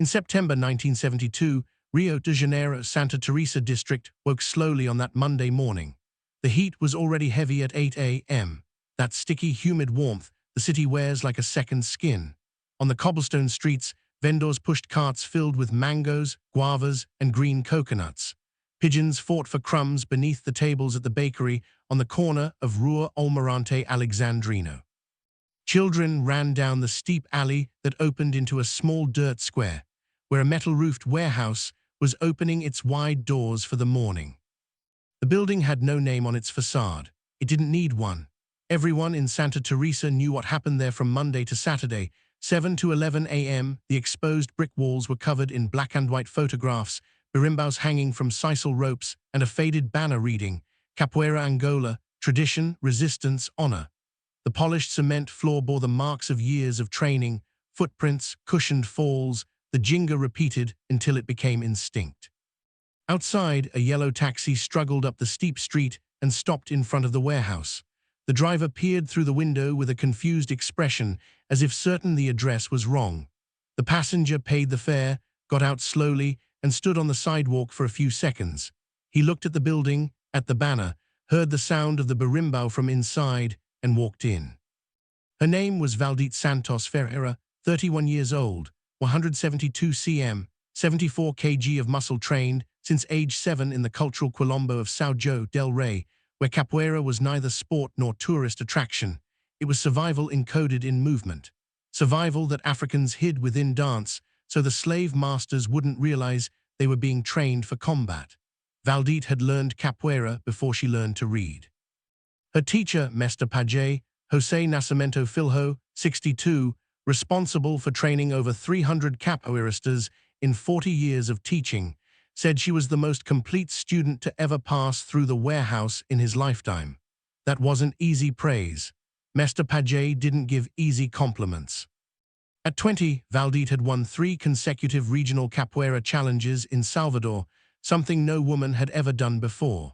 In September 1972, Rio de Janeiro Santa Teresa district woke slowly on that Monday morning. The heat was already heavy at 8 a.m. That sticky, humid warmth the city wears like a second skin. On the cobblestone streets, vendors pushed carts filled with mangoes, guavas, and green coconuts. Pigeons fought for crumbs beneath the tables at the bakery on the corner of Rua Almirante Alexandrino. Children ran down the steep alley that opened into a small dirt square, where a metal-roofed warehouse was opening its wide doors for the morning. The building had no name on its facade. It didn't need one. Everyone in Santa Teresa knew what happened there from Monday to Saturday, 7 to 11 a.m. The exposed brick walls were covered in black and white photographs, birimbaus hanging from sisal ropes, and a faded banner reading, Capoeira Angola, Tradition, Resistance, Honor. The polished cement floor bore the marks of years of training, footprints, cushioned falls, the jinga repeated until it became instinct. Outside, a yellow taxi struggled up the steep street and stopped in front of the warehouse. The driver peered through the window with a confused expression, as if certain the address was wrong. The passenger paid the fare, got out slowly, and stood on the sidewalk for a few seconds. He looked at the building, at the banner, heard the sound of the berimbau from inside, and walked in. Her name was Valdete Santos Ferreira, 31 years old, 172 cm, 74 kg of muscle trained since age 7 in the cultural Quilombo of São João del Rei, where capoeira was neither sport nor tourist attraction. It was survival encoded in movement. Survival that Africans hid within dance, so the slave masters wouldn't realize they were being trained for combat. Valdete had learned capoeira before she learned to read. Her teacher, Mestre Pajé, José Nascimento Filho, 62, responsible for training over 300 capoeiristas in 40 years of teaching, said she was the most complete student to ever pass through the warehouse in his lifetime. That wasn't easy praise. Mestre Pajé didn't give easy compliments. At 20, Valdete had won 3 consecutive regional capoeira challenges in Salvador, something no woman had ever done before.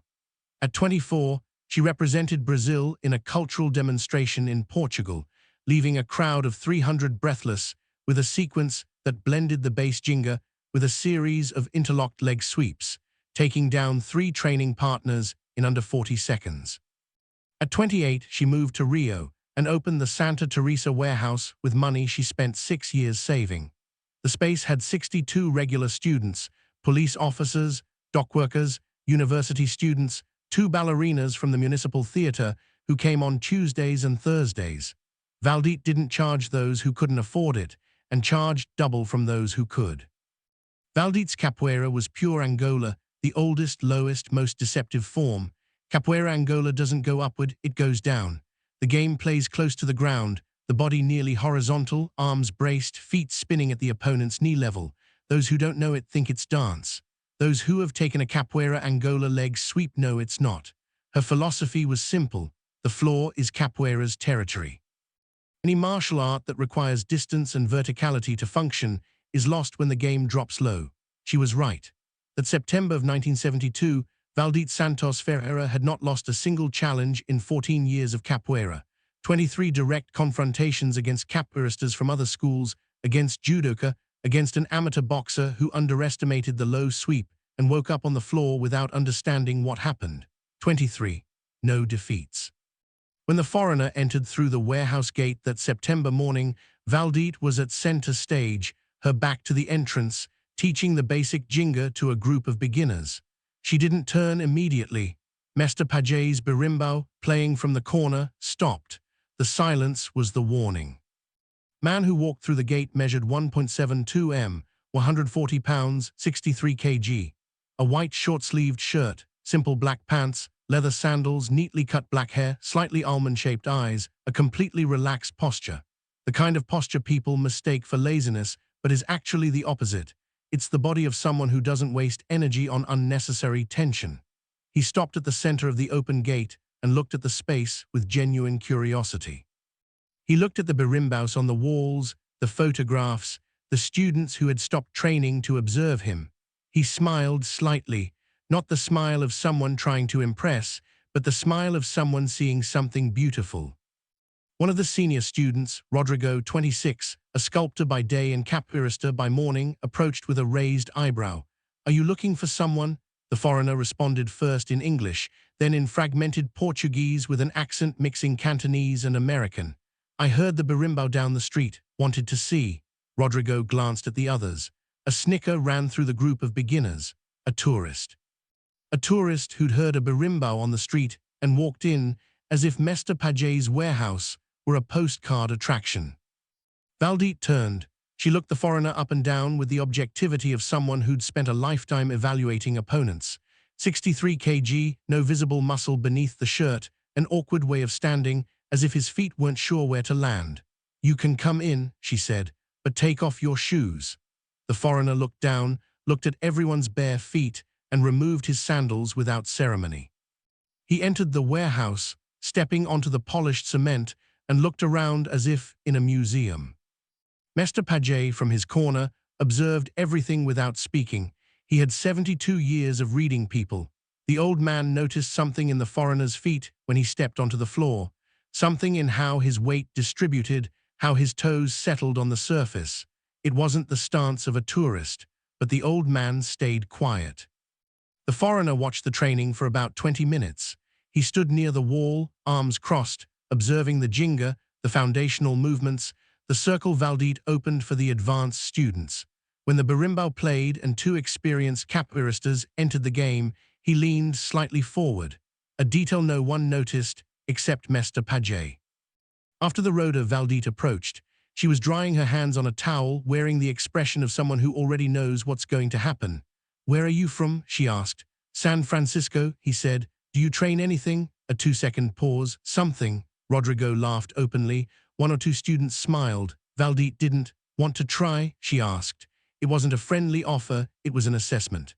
At 24, she represented Brazil in a cultural demonstration in Portugal, leaving a crowd of 300 breathless with a sequence that blended the bass jinga with a series of interlocked leg sweeps, taking down 3 training partners in under 40 seconds. At 28, she moved to Rio and opened the Santa Teresa warehouse with money she spent 6 years saving. The space had 62 regular students, police officers, dockworkers, university students, 2 ballerinas from the municipal theater who came on Tuesdays and Thursdays. Valdete didn't charge those who couldn't afford it and charged double from those who could. Valdete's capoeira was pure Angola, the oldest, lowest, most deceptive form. Capoeira Angola doesn't go upward, it goes down. The game plays close to the ground, the body nearly horizontal, arms braced, feet spinning at the opponent's knee level. Those who don't know it think it's dance. Those who have taken a Capoeira Angola leg sweep know it's not. Her philosophy was simple. The floor is capoeira's territory. Any martial art that requires distance and verticality to function is lost when the game drops low. She was right. That September of 1972, Valdete Santos Ferreira had not lost a single challenge in 14 years of capoeira. 23 direct confrontations against capoeiristas from other schools, against judoka, against an amateur boxer who underestimated the low sweep and woke up on the floor without understanding what happened. 23. No defeats. When the foreigner entered through the warehouse gate that September morning, Valdete was at center stage, her back to the entrance, teaching the basic jinga to a group of beginners. She didn't turn immediately. Mestre Pajé's berimbau, playing from the corner, stopped. The silence was the warning. Man who walked through the gate measured 1.72 m, 140 pounds, 63 kg. A white short-sleeved shirt, simple black pants, leather sandals, neatly cut black hair, slightly almond-shaped eyes, a completely relaxed posture. The kind of posture people mistake for laziness, but is actually the opposite. It's the body of someone who doesn't waste energy on unnecessary tension. He stopped at the center of the open gate and looked at the space with genuine curiosity. He looked at the birimbaus on the walls, the photographs, the students who had stopped training to observe him. He smiled slightly, not the smile of someone trying to impress, but the smile of someone seeing something beautiful. One of the senior students, Rodrigo, 26, a sculptor by day and capoeirista by morning, approached with a raised eyebrow. "Are you looking for someone?" The foreigner responded first in English, then in fragmented Portuguese with an accent mixing Cantonese and American. "I heard the berimbau down the street. Wanted to see." Rodrigo glanced at the others. A snicker ran through the group of beginners. A tourist. A tourist who'd heard a berimbau on the street and walked in as if Mestre Paget's warehouse were a postcard attraction. Valdete turned. She looked the foreigner up and down with the objectivity of someone who'd spent a lifetime evaluating opponents. 63 kg, no visible muscle beneath the shirt, an awkward way of standing, as if his feet weren't sure where to land. "You can come in," she said, "but take off your shoes." The foreigner looked down, looked at everyone's bare feet, and removed his sandals without ceremony. He entered the warehouse, stepping onto the polished cement, and looked around as if in a museum. Mestre Paget, from his corner, observed everything without speaking. He had 72 years of reading people. The old man noticed something in the foreigner's feet when he stepped onto the floor, something in how his weight distributed, how his toes settled on the surface. It wasn't the stance of a tourist, but the old man stayed quiet. The foreigner watched the training for about 20 minutes. He stood near the wall, arms crossed, observing the jinga, the foundational movements. The circle Valdete opened for the advanced students. When the berimbau played and two experienced capoeiristas entered the game, he leaned slightly forward, a detail no one noticed except Mestre Paget. After the roda Valdete approached, she was drying her hands on a towel, wearing the expression of someone who already knows what's going to happen. "Where are you from?" she asked. "San Francisco," he said. "Do you train anything?" A 2-second pause. "Something." Rodrigo laughed openly. One or two students smiled. Valdete didn't. "Want to try?" she asked. It wasn't a friendly offer, it was an assessment.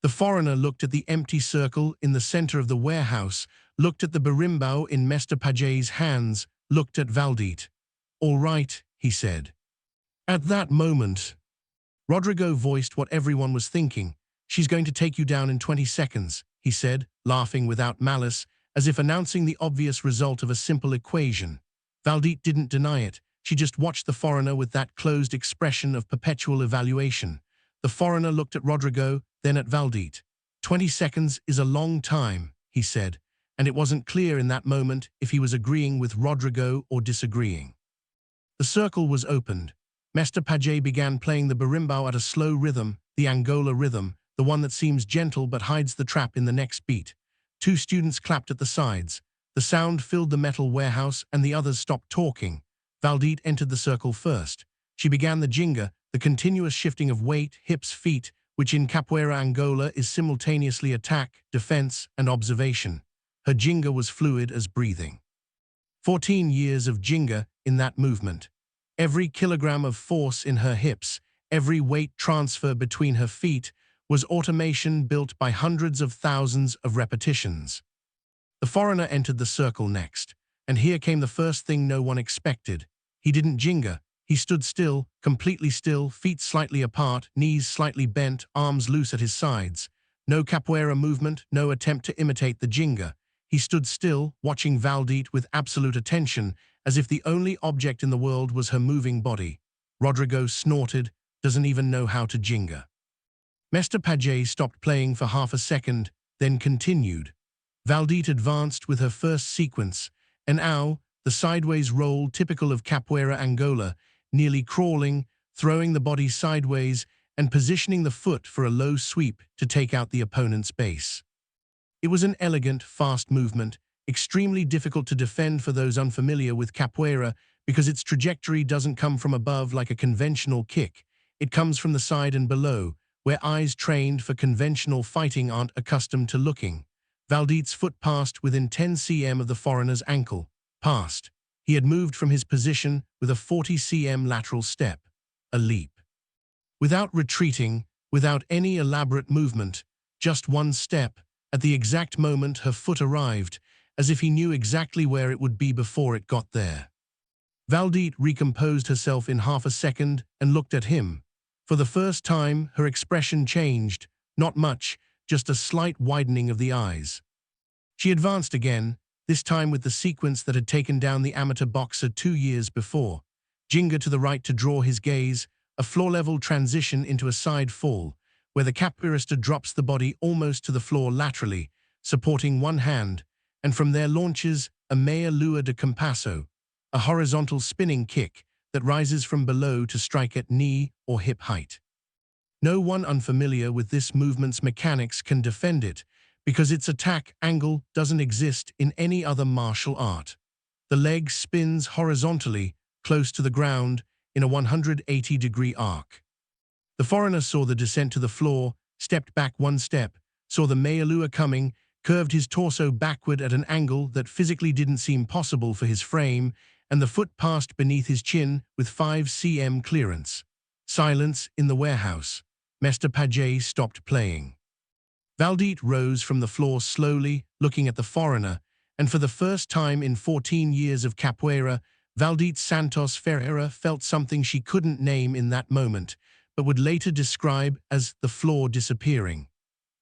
The foreigner looked at the empty circle in the center of the warehouse, looked at the berimbau in Mestre Paget's hands, looked at Valdete. "All right," he said. At that moment, Rodrigo voiced what everyone was thinking. "She's going to take you down in 20 seconds, he said, laughing without malice, as if announcing the obvious result of a simple equation. Valdete didn't deny it. She just watched the foreigner with that closed expression of perpetual evaluation. The foreigner looked at Rodrigo, then at Valdete. 20 seconds is a long time, he said, and it wasn't clear in that moment if he was agreeing with Rodrigo or disagreeing. The circle was opened. Mestre Paget began playing the berimbau at a slow rhythm, the Angola rhythm, the one that seems gentle but hides the trap in the next beat. Two students clapped at the sides. The sound filled the metal warehouse and the others stopped talking. Valdete entered the circle first. She began the jinga, the continuous shifting of weight, hips, feet, which in Capoeira Angola is simultaneously attack, defense, and observation. Her jinga was fluid as breathing. 14 years of jinga in that movement. Every kilogram of force in her hips, every weight transfer between her feet, was automation built by hundreds of thousands of repetitions. The foreigner entered the circle next, and here came the first thing no one expected. He didn't jinga. He stood still, completely still, feet slightly apart, knees slightly bent, arms loose at his sides. No capoeira movement, no attempt to imitate the jinga. He stood still, watching Valdete with absolute attention, as if the only object in the world was her moving body. Rodrigo snorted, "Doesn't even know how to jinga." Mestre Paget stopped playing for half a second, then continued. Valdete advanced with her first sequence, an ow, the sideways roll typical of Capoeira Angola, nearly crawling, throwing the body sideways, and positioning the foot for a low sweep to take out the opponent's base. It was an elegant, fast movement, extremely difficult to defend for those unfamiliar with capoeira because its trajectory doesn't come from above like a conventional kick. It comes from the side and below, where eyes trained for conventional fighting aren't accustomed to looking. Valdete's foot passed within 10 cm of the foreigner's ankle. Passed. He had moved from his position with a 40 cm lateral step. A leap. Without retreating, without any elaborate movement, just one step. At the exact moment her foot arrived, as if he knew exactly where it would be before it got there. Valdete recomposed herself in half a second and looked at him. For the first time, her expression changed, not much, just a slight widening of the eyes. She advanced again, this time with the sequence that had taken down the amateur boxer 2 years before. Jinga to the right to draw his gaze, a floor-level transition into a side fall, where the capoeirista drops the body almost to the floor laterally, supporting one hand, and from there launches a Meia Lua de Compasso, a horizontal spinning kick that rises from below to strike at knee or hip height. No one unfamiliar with this movement's mechanics can defend it, because its attack angle doesn't exist in any other martial art. The leg spins horizontally, close to the ground, in a 180-degree arc. The foreigner saw the descent to the floor, stepped back one step, saw the Meia Lua coming, curved his torso backward at an angle that physically didn't seem possible for his frame, and the foot passed beneath his chin with 5 cm clearance. Silence in the warehouse. Mestre Paget stopped playing. Valdete rose from the floor slowly, looking at the foreigner, and for the first time in 14 years of capoeira, Valdete Santos Ferreira felt something she couldn't name in that moment, but would later describe as the floor disappearing.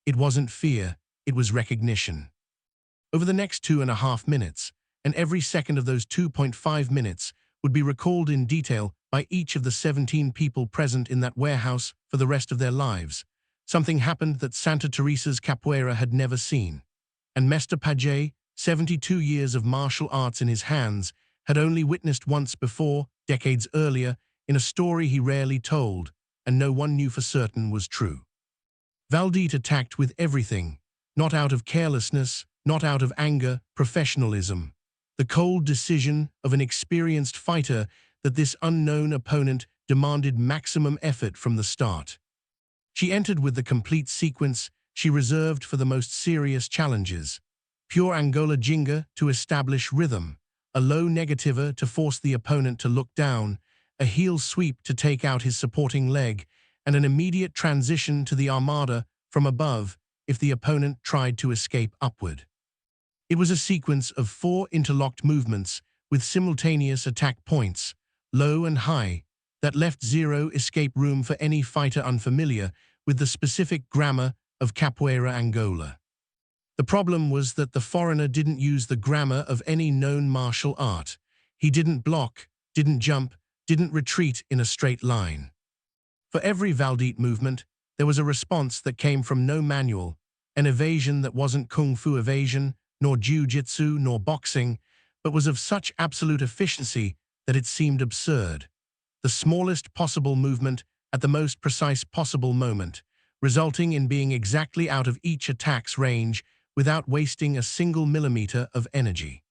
It wasn't fear, it was recognition. Over the next 2.5 minutes, and every second of those 2.5 minutes would be recalled in detail by each of the 17 people present in that warehouse for the rest of their lives. Something happened that Santa Teresa's capoeira had never seen. And Mestre Paget, 72 years of martial arts in his hands, had only witnessed once before, decades earlier, in a story he rarely told, and no one knew for certain was true. Valdete attacked with everything, not out of carelessness, not out of anger, professionalism. The cold decision of an experienced fighter that this unknown opponent demanded maximum effort from the start. She entered with the complete sequence she reserved for the most serious challenges. Pure Angola Jinga to establish rhythm, a low Negativa to force the opponent to look down, a heel sweep to take out his supporting leg, and an immediate transition to the armada from above if the opponent tried to escape upward. It was a sequence of 4 interlocked movements with simultaneous attack points, low and high, that left zero escape room for any fighter unfamiliar with the specific grammar of Capoeira Angola. The problem was that the foreigner didn't use the grammar of any known martial art. He didn't block, didn't jump, didn't retreat in a straight line. For every Valdete movement, there was a response that came from no manual, an evasion that wasn't kung fu evasion, nor jiu-jitsu, nor boxing, but was of such absolute efficiency that it seemed absurd. The smallest possible movement at the most precise possible moment, resulting in being exactly out of each attack's range without wasting a single millimeter of energy.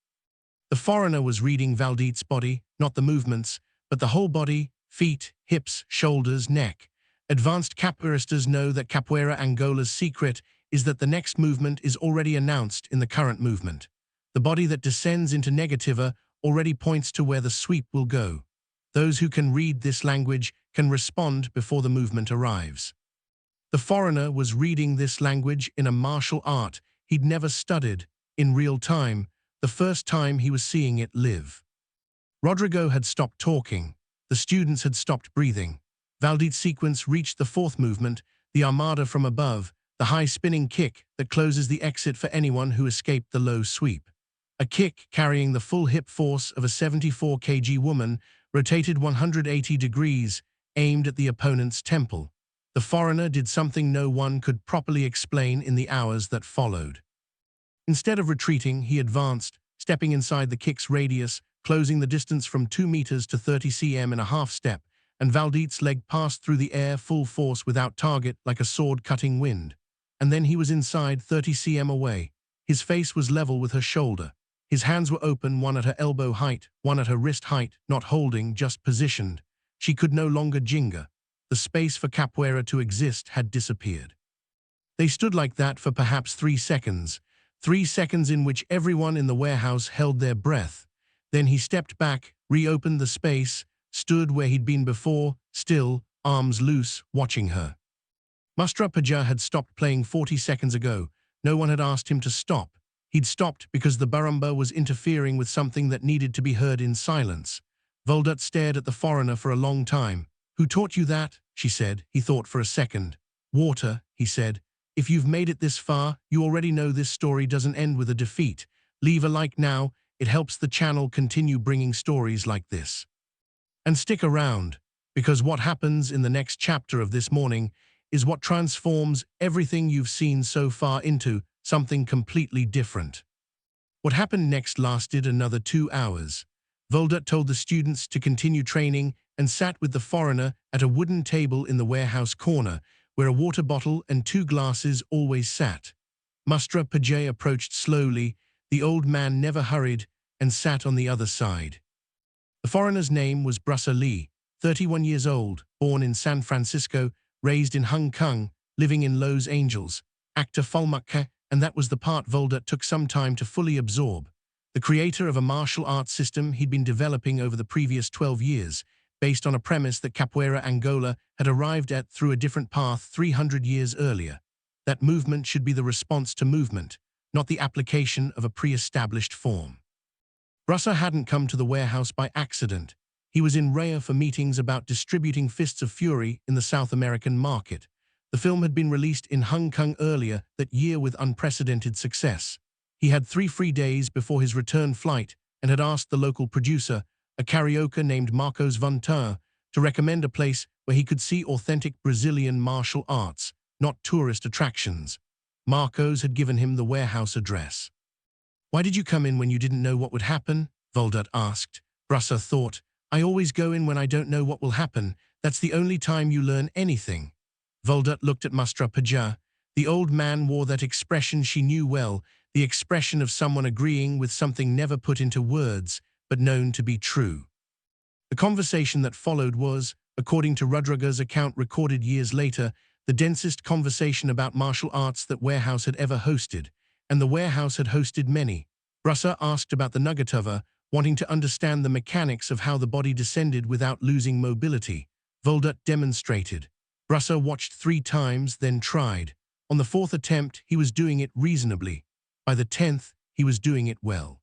The foreigner was reading Valdete's body, not the movements, but the whole body, feet, hips, shoulders, neck. Advanced capoeiristas know that Capoeira Angola's secret is that the next movement is already announced in the current movement. The body that descends into Negativa already points to where the sweep will go. Those who can read this language can respond before the movement arrives. The foreigner was reading this language in a martial art he'd never studied, in real time, the first time he was seeing it live. Rodrigo had stopped talking. The students had stopped breathing. Valdete's sequence reached the 4th movement, the armada from above, the high spinning kick that closes the exit for anyone who escaped the low sweep. A kick carrying the full hip force of a 74 kg woman, rotated 180 degrees, aimed at the opponent's temple. The foreigner did something no one could properly explain in the hours that followed. Instead of retreating, he advanced, stepping inside the kick's radius, closing the distance from 2 meters to 30 cm in a half step, and Valdete's leg passed through the air full force without target like a sword-cutting wind. And then he was inside 30 cm away. His face was level with her shoulder. His hands were open, one at her elbow height, one at her wrist height, not holding, just positioned. She could no longer jinga. The space for capoeira to exist had disappeared. They stood like that for perhaps 3 seconds, 3 seconds in which everyone in the warehouse held their breath. Then he stepped back, reopened the space, stood where he'd been before, still, arms loose, watching her. Mestre Paget had stopped playing 40 seconds ago. No one had asked him to stop. He'd stopped because the barumba was interfering with something that needed to be heard in silence. Valdete stared at the foreigner for a long time. "Who taught you that?" she said. He thought for a second. "Water," he said. "If you've made it this far, you already know this story doesn't end with a defeat. Leave a like now, it helps the channel continue bringing stories like this. And stick around, because what happens in the next chapter of this morning is what transforms everything you've seen so far into something completely different. What happened next lasted another 2 hours. Valdete told the students to continue training and sat with the foreigner at a wooden table in the warehouse corner, where a water bottle and 2 glasses always sat. Mestre Pajay approached slowly. The old man never hurried and sat on the other side. The foreigner's name was Brussa Lee, 31 years old, born in San Francisco, raised in Hong Kong, living in Los Angeles, actor Fulmukka, and that was the part Valdete took some time to fully absorb. The creator of a martial arts system he'd been developing over the previous 12 years, based on a premise that Capoeira Angola had arrived at through a different path 300 years earlier. That movement should be the response to movement, not the application of a pre-established form. Brussa hadn't come to the warehouse by accident. He was in Rio for meetings about distributing Fists of Fury in the South American market. The film had been released in Hong Kong earlier that year with unprecedented success. He had 3 free days before his return flight and had asked the local producer, a carioca named Marcos Vantun, to recommend a place where he could see authentic Brazilian martial arts, not tourist attractions. Marcos had given him the warehouse address. "Why did you come in when you didn't know what would happen?" Valdete asked. Brussa thought, "I always go in when I don't know what will happen. That's the only time you learn anything." Valdete looked at Mestre Pajay. The old man wore that expression she knew well, the expression of someone agreeing with something never put into words, but known to be true. The conversation that followed was, according to Rodriguez's account recorded years later, the densest conversation about martial arts that warehouse had ever hosted, and the warehouse had hosted many. Brussa asked about the Negativa, wanting to understand the mechanics of how the body descended without losing mobility. Valdete demonstrated. Brussa watched 3 times, then tried. On the 4th attempt, he was doing it reasonably. By the 10th, he was doing it well.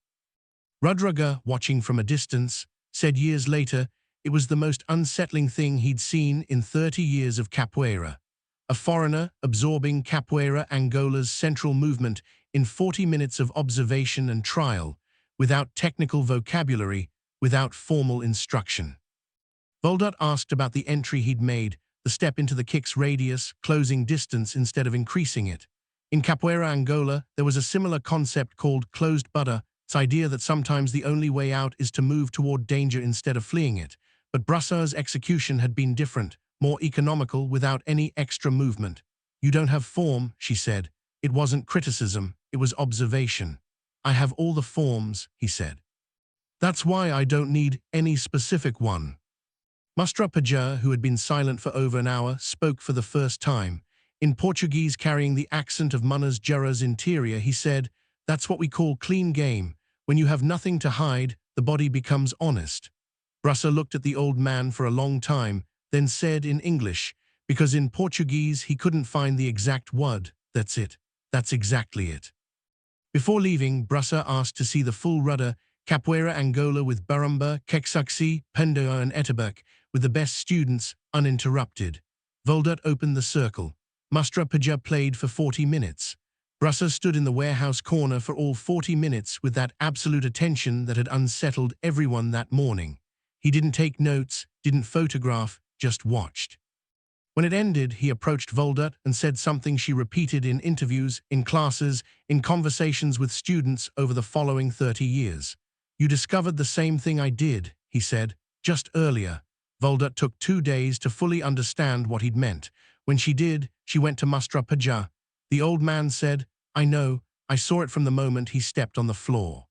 Rodriguez, watching from a distance, said years later it was the most unsettling thing he'd seen in 30 years of capoeira. A foreigner absorbing Capoeira Angola's central movement in 40 minutes of observation and trial, without technical vocabulary, without formal instruction. Valdete asked about the entry he'd made, the step into the kick's radius, closing distance instead of increasing it. In Capoeira Angola, there was a similar concept called closed butter, its idea that sometimes the only way out is to move toward danger instead of fleeing it. But Brussa's execution had been different, more economical without any extra movement. "You don't have form," she said. It wasn't criticism, it was observation. "I have all the forms," he said. "That's why I don't need any specific one." Mestre Pajay, who had been silent for over an hour, spoke for the first time. In Portuguese, carrying the accent of Minas Gerais interior, he said, "That's what we call clean game. When you have nothing to hide, the body becomes honest." Brussa looked at the old man for a long time, then said in English, because in Portuguese he couldn't find the exact word, "That's it. That's exactly it." Before leaving, Brussa asked to see the full rudder, Capoeira Angola with Barumba, Keksuksi, Pendoa and Etterbeck, with the best students, uninterrupted. Valdete opened the circle. Mestre Pajay played for 40 minutes. Brussa stood in the warehouse corner for all 40 minutes with that absolute attention that had unsettled everyone that morning. He didn't take notes, didn't photograph, just watched. When it ended, he approached Valdete and said something she repeated in interviews, in classes, in conversations with students over the following 30 years. "You discovered the same thing I did," he said, "just earlier." Valdete took 2 days to fully understand what he'd meant. When she did, she went to Mestre Pajay. The old man said, "I know, I saw it from the moment he stepped on the floor."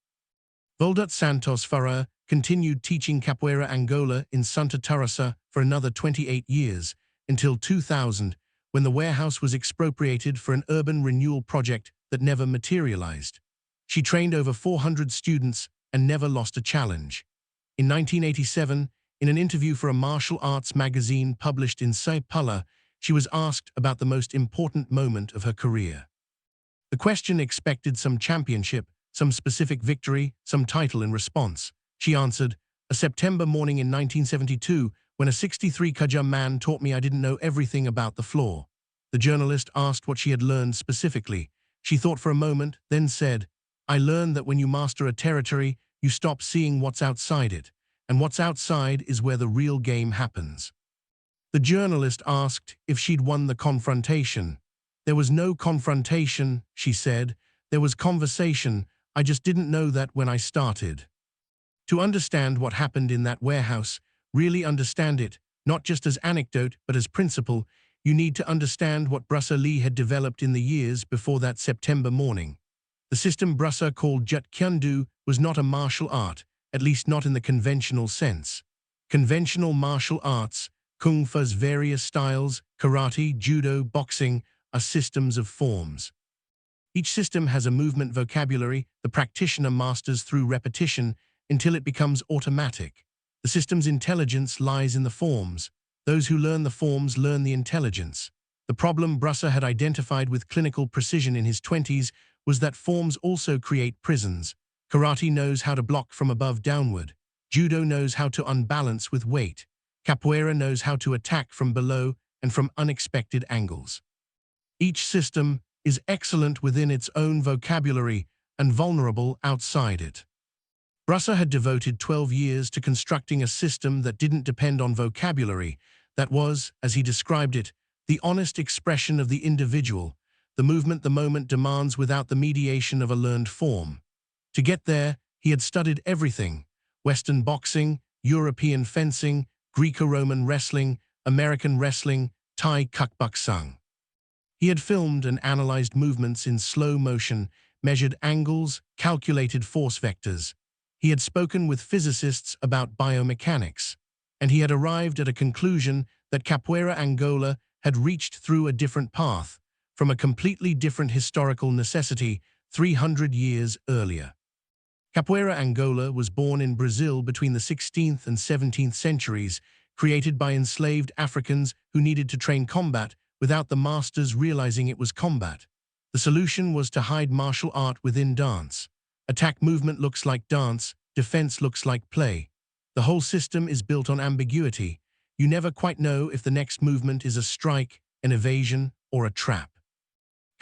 Valdete Santos Ferreira continued teaching Capoeira Angola in Santa Teresa for another 28 years, until 2000, when the warehouse was expropriated for an urban renewal project that never materialized. She trained over 400 students and never lost a challenge. In 1987, in an interview for a martial arts magazine published in Sao Paulo, she was asked about the most important moment of her career. The question expected some championship, some specific victory, some title in response. She answered, "A September morning in 1972, when a 63-kg man taught me I didn't know everything about the floor." The journalist asked what she had learned specifically. She thought for a moment, then said, I learned that when you master a territory, you stop seeing what's outside it, and what's outside is where the real game happens. The journalist asked if she'd won the confrontation. There was no confrontation, she said. There was conversation. I just didn't know that when I started. To understand what happened in that warehouse, really understand it, not just as anecdote but as principle, you need to understand what Bruce Lee had developed in the years before that September morning. The system Bruce called Jeet Kune Do was not a martial art, at least not in the conventional sense. Conventional martial arts, Kung Fu's various styles, karate, judo, boxing, are systems of forms. Each system has a movement vocabulary the practitioner masters through repetition until it becomes automatic. The system's intelligence lies in the forms. Those who learn the forms learn the intelligence. The problem Bruce had identified with clinical precision in his 20s was that forms also create prisons. Karate knows how to block from above downward. Judo knows how to unbalance with weight. Capoeira knows how to attack from below and from unexpected angles. Each system is excellent within its own vocabulary and vulnerable outside it. Bruce had devoted 12 years to constructing a system that didn't depend on vocabulary, that was, as he described it, the honest expression of the individual, the movement the moment demands without the mediation of a learned form. To get there, he had studied everything: Western boxing, European fencing, Greco-Roman wrestling, American wrestling, Thai kickboxing. He had filmed and analyzed movements in slow motion, measured angles, calculated force vectors. He had spoken with physicists about biomechanics, and he had arrived at a conclusion that Capoeira Angola had reached through a different path, from a completely different historical necessity 300 years earlier. Capoeira Angola was born in Brazil between the 16th and 17th centuries, created by enslaved Africans who needed to train combat without the masters realizing it was combat. The solution was to hide martial art within dance. Attack movement looks like dance, defense looks like play. The whole system is built on ambiguity. You never quite know if the next movement is a strike, an evasion, or a trap.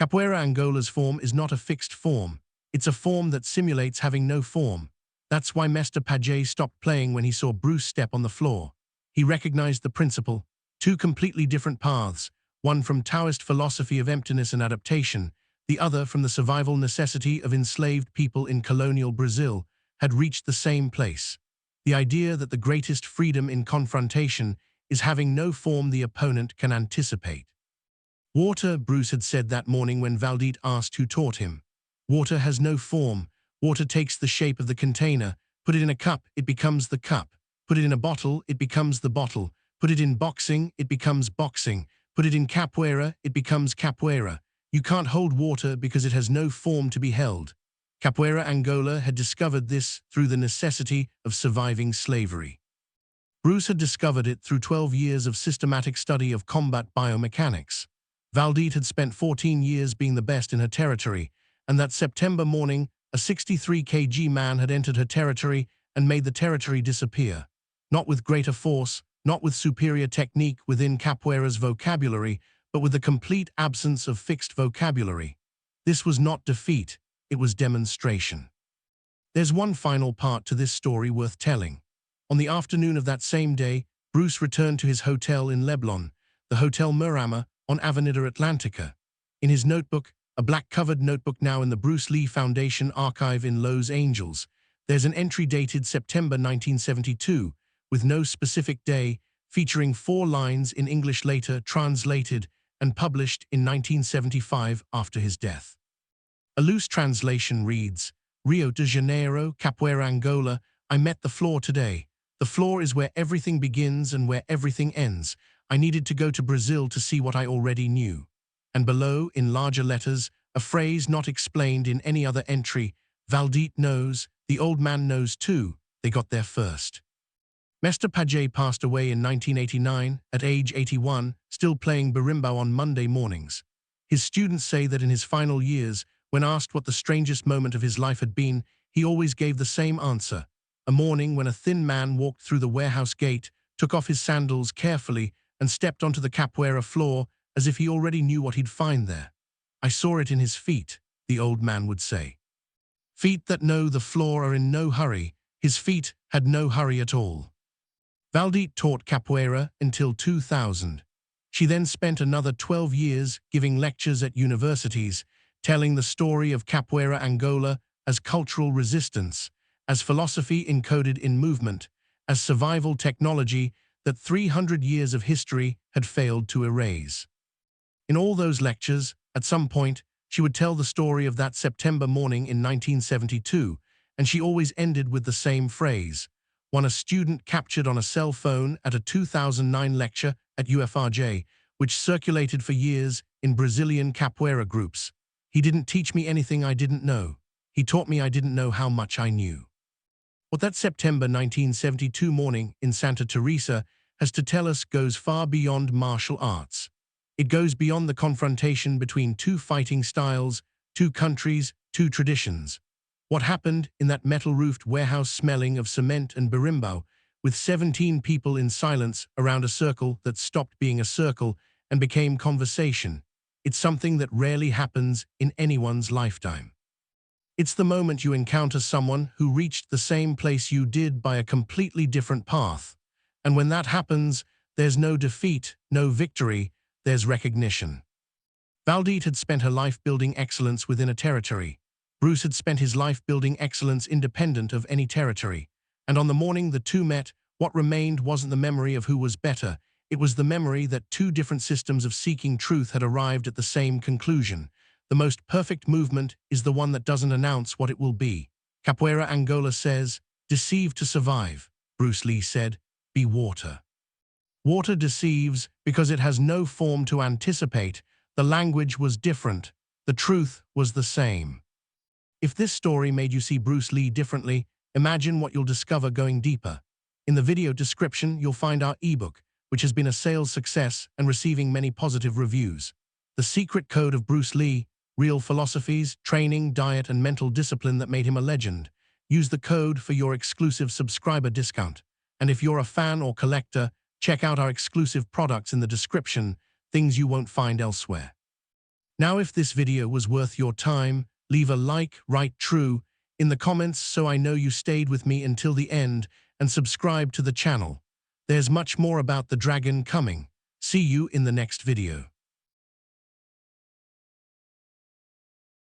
Capoeira Angola's form is not a fixed form. It's a form that simulates having no form. That's why Mestre Paget stopped playing when he saw Bruce step on the floor. He recognized the principle: two completely different paths, one from Taoist philosophy of emptiness and adaptation, the other from the survival necessity of enslaved people in colonial Brazil, had reached the same place. The idea that the greatest freedom in confrontation is having no form the opponent can anticipate. Water, Bruce had said that morning when Valdete asked who taught him. Water has no form. Water takes the shape of the container. Put it in a cup, it becomes the cup. Put it in a bottle, it becomes the bottle. Put it in boxing, it becomes boxing. Put it in capoeira, it becomes capoeira. You can't hold water because it has no form to be held. Capoeira Angola had discovered this through the necessity of surviving slavery. Bruce had discovered it through 12 years of systematic study of combat biomechanics. Valdete had spent 14 years being the best in her territory, and that September morning, a 63 kg man had entered her territory and made the territory disappear. Not with greater force, not with superior technique within capoeira's vocabulary, but with the complete absence of fixed vocabulary. This was not defeat, it was demonstration. There's one final part to this story worth telling. On the afternoon of that same day, Bruce returned to his hotel in Leblon, the Hotel Murama on Avenida Atlantica. In his notebook, a black-covered notebook now in the Bruce Lee Foundation archive in Los Angeles, there's an entry dated September 1972, with no specific day, featuring 4 lines in English later translated and published in 1975 after his death. A loose translation reads, Rio de Janeiro, Capoeira Angola, I met the floor today. The floor is where everything begins and where everything ends. I needed to go to Brazil to see what I already knew. And below, in larger letters, a phrase not explained in any other entry, Valdete knows, the old man knows too, they got there first. Mestre Paget passed away in 1989, at age 81, still playing berimbau on Monday mornings. His students say that in his final years, when asked what the strangest moment of his life had been, he always gave the same answer: a morning when a thin man walked through the warehouse gate, took off his sandals carefully, and stepped onto the capoeira floor as if he already knew what he'd find there. I saw it in his feet, the old man would say. Feet that know the floor are in no hurry. His feet had no hurry at all. Valdete taught Capoeira until 2000. She then spent another 12 years giving lectures at universities, telling the story of Capoeira Angola as cultural resistance, as philosophy encoded in movement, as survival technology that 300 years of history had failed to erase. In all those lectures, at some point, she would tell the story of that September morning in 1972, and she always ended with the same phrase, one a student captured on a cell phone at a 2009 lecture at UFRJ, which circulated for years in Brazilian capoeira groups. He didn't teach me anything I didn't know. He taught me I didn't know how much I knew. What that September 1972 morning in Santa Teresa has to tell us goes far beyond martial arts. It goes beyond the confrontation between two fighting styles, two countries, two traditions. What happened in that metal-roofed warehouse smelling of cement and berimbau, with 17 people in silence around a circle that stopped being a circle and became conversation. It's something that rarely happens in anyone's lifetime. It's the moment you encounter someone who reached the same place you did by a completely different path. And when that happens, there's no defeat, no victory, there's recognition. Valdete had spent her life building excellence within a territory. Bruce had spent his life building excellence independent of any territory. And on the morning the two met, what remained wasn't the memory of who was better. It was the memory that two different systems of seeking truth had arrived at the same conclusion. The most perfect movement is the one that doesn't announce what it will be. Capoeira Angola says, "Deceive to survive." Bruce Lee said, "Be water." Water deceives because it has no form to anticipate. The language was different. The truth was the same. If this story made you see Bruce Lee differently, imagine what you'll discover going deeper. In the video description, you'll find our ebook, which has been a sales success and receiving many positive reviews. The Secret Code of Bruce Lee, Real Philosophies, Training, Diet, and Mental Discipline that Made Him a Legend. Use the code for your exclusive subscriber discount. And if you're a fan or collector, check out our exclusive products in the description, things you won't find elsewhere. Now, if this video was worth your time, leave a like, write true, in the comments so I know you stayed with me until the end, and subscribe to the channel. There's much more about the dragon coming. See you in the next video.